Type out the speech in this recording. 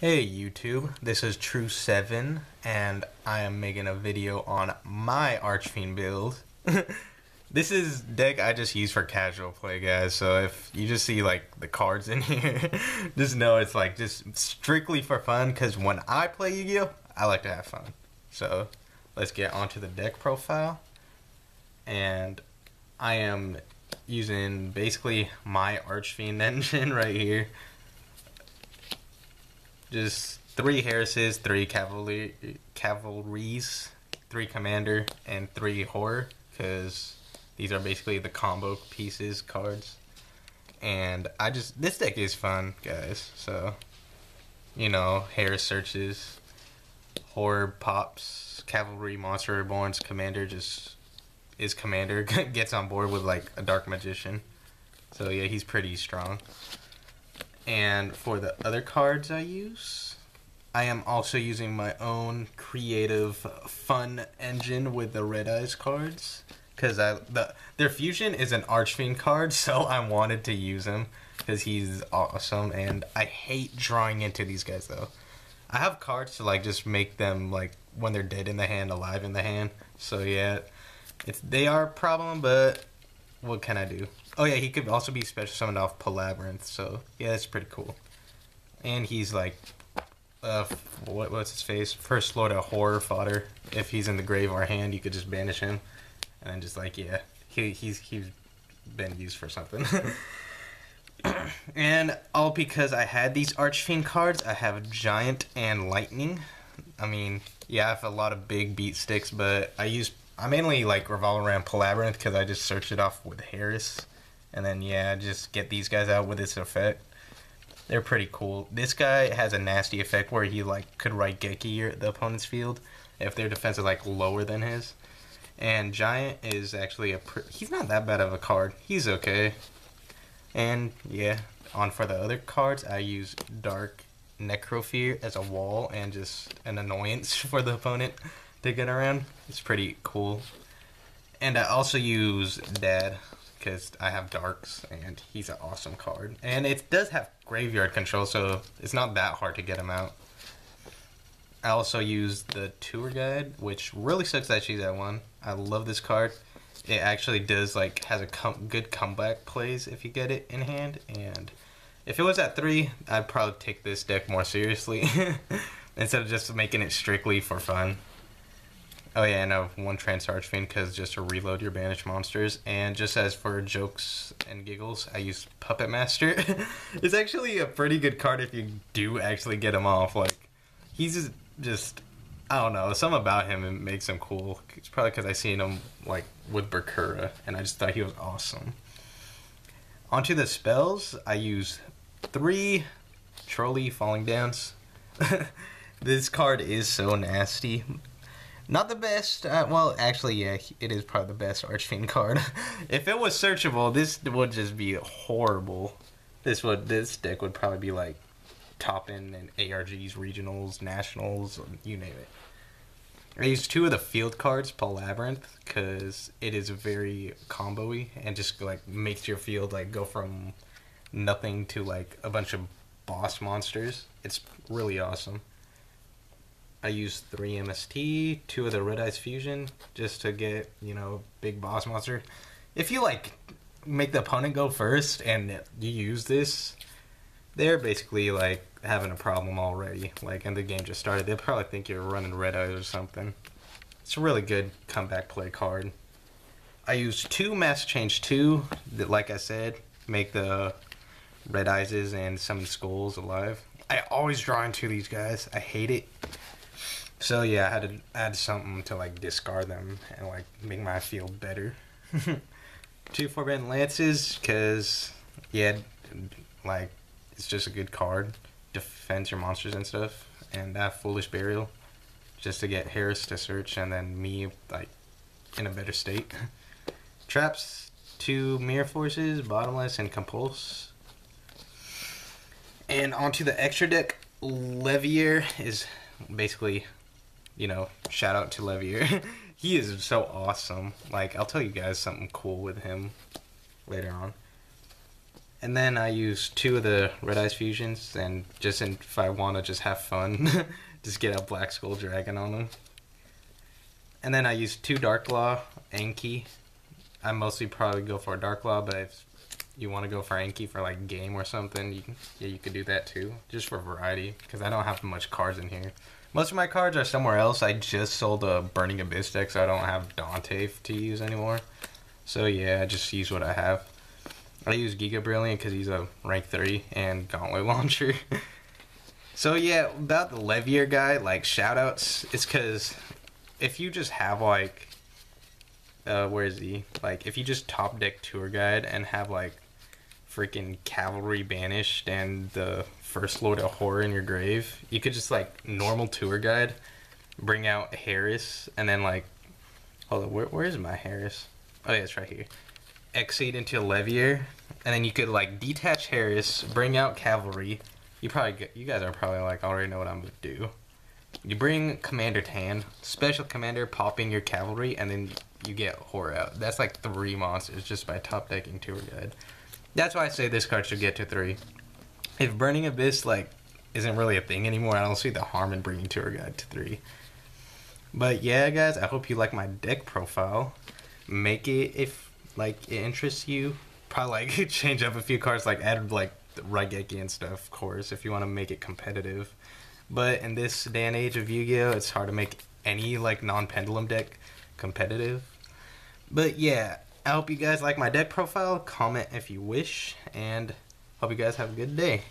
Hey YouTube, this is True7 and I am making a video on my Archfiend build. This is deck I just use for casual play, guys, so if you just see like the cards in here, just know it's like just strictly for fun, because when I play Yu-Gi-Oh! I like to have fun. So let's get onto the deck profile, and I am using basically my Archfiend engine right here. Just 3 Harrises, 3 Cavalries, 3 Commander, and 3 Horror, because these are basically the combo pieces cards. And this deck is fun, guys. So, you know, Harris searches, Horror pops, Cavalry, Monster Reborns, Commander just is Commander, gets on board with like a Dark Magician. So yeah, he's pretty strong. And for the other cards I use, I am also using my own creative fun engine with the Red Eyes cards, because their fusion is an Archfiend card, so I wanted to use him because he's awesome. And I hate drawing into these guys though. I have cards to like just make them like when they're dead in the hand, alive in the hand. So yeah, they are a problem, but what can I do? Oh yeah, he could also be special summoned off Palabyrinth, so yeah, that's pretty cool. And he's like, what's his face? First Lord of Horror fodder. If he's in the grave or hand, you could just banish him, and then just like, yeah, he's been used for something. And all because I had these Archfiend cards, I have Giant and Lightning. I mean, yeah, I have a lot of big beat sticks, but I mainly like revolve around Palabyrinth because I just searched it off with Harris. And then, yeah, just get these guys out with this effect. They're pretty cool. This guy has a nasty effect where he, like, could right Geki the opponent's field if their defense is, like, lower than his. And Giant is actually he's not that bad of a card. He's okay. And, yeah, on for the other cards, I use Dark Necrofear as a wall and just an annoyance for the opponent to get around. It's pretty cool. And I also use Dad, because I have Darks, and he's an awesome card. And it does have graveyard control, so it's not that hard to get him out. I also use the Tour Guide, which really sucks that she's at 1. I love this card. It actually does, like, has a good comeback plays if you get it in hand. And if it was at 3, I'd probably take this deck more seriously instead of just making it strictly for fun. Oh yeah, and I have 1 Trance Archfiend because just to reload your banished monsters. And just as for jokes and giggles, I use Puppet Master. It's actually a pretty good card if you do actually get him off. Like, he's just, I don't know, something about him makes him cool. It's probably because I seen him like with Bakura, and I just thought he was awesome. Onto the spells, I use 3 Trolley Falling Downs. This card is so nasty. Not the best, well, actually, yeah, it is probably the best Archfiend card. If it was searchable, this would just be horrible. This deck would probably be like top-end in ARGs, regionals, nationals, you name it. I use 2 of the field cards, Palabyrinth, because it is very combo-y and just like makes your field like go from nothing to like a bunch of boss monsters. It's really awesome. I use 3 MST, 2 of the Red Eyes Fusion, just to get, you know, big boss monster. If you, like, make the opponent go first and you use this, they're basically, like, having a problem already. Like, and the game just started. They'll probably think you're running Red Eyes or something. It's a really good comeback play card. I use 2 Mask Change 2, that, like I said, make the Red Eyes and summon Skulls alive. I always draw into these guys. I hate it. So yeah, I had to add something to like discard them and like make my field better. 2 Forbidden Lances, because yeah, like it's just a good card. Defends your monsters and stuff. And that Foolish Burial, just to get Harris to search and then me like in a better state. Traps, 2 Mirror Forces, Bottomless, and Compulse. And onto the extra deck, Levier is basically, you know, shout out to Levier. He is so awesome. Like, I'll tell you guys something cool with him later on. And then I use 2 of the Red Eyes Fusions, and just if I want to just have fun, just get a Black Skull Dragon on them. And then I use 2 Dark Claw Anki. I mostly probably go for a Dark Claw, but if you want to go for Anki for like game or something, you could do that too, just for variety, because I don't have much cards in here. Most of my cards are somewhere else. I just sold a Burning Abyss deck, so I don't have Dante to use anymore. So yeah, I just use what I have. I use Giga Brilliant because he's a rank 3 and Gauntlet Launcher. So yeah, about the Levier guy, like shoutouts, it's because if you just have like, where is he? Like if you just top deck Tour Guide and have like freaking Cavalry Banished and the First Lord of Horror in your grave, you could just like normal Tour Guide, bring out Harris, and then like, hold on, where is my Harris? Oh yeah, it's right here. Exceed into Levier, and then you could like detach Harris, bring out Cavalry. You guys are probably like already know what I'm gonna do. You bring Commander Tan, special commander, popping your Cavalry, and then you get Horror out. That's like 3 monsters just by top decking Tour Guide. That's why I say this card should get to 3. If Burning Abyss like isn't really a thing anymore, I don't see the harm in bringing Tour Guide to 3. But yeah, guys, I hope you like my deck profile. Make it if like it interests you. Probably like change up a few cards, like add like Raigeki and stuff, of course, if you want to make it competitive. But in this day and age of Yu-Gi-Oh, it's hard to make any like non-pendulum deck competitive. But yeah, I hope you guys like my deck profile. Comment if you wish, and hope you guys have a good day.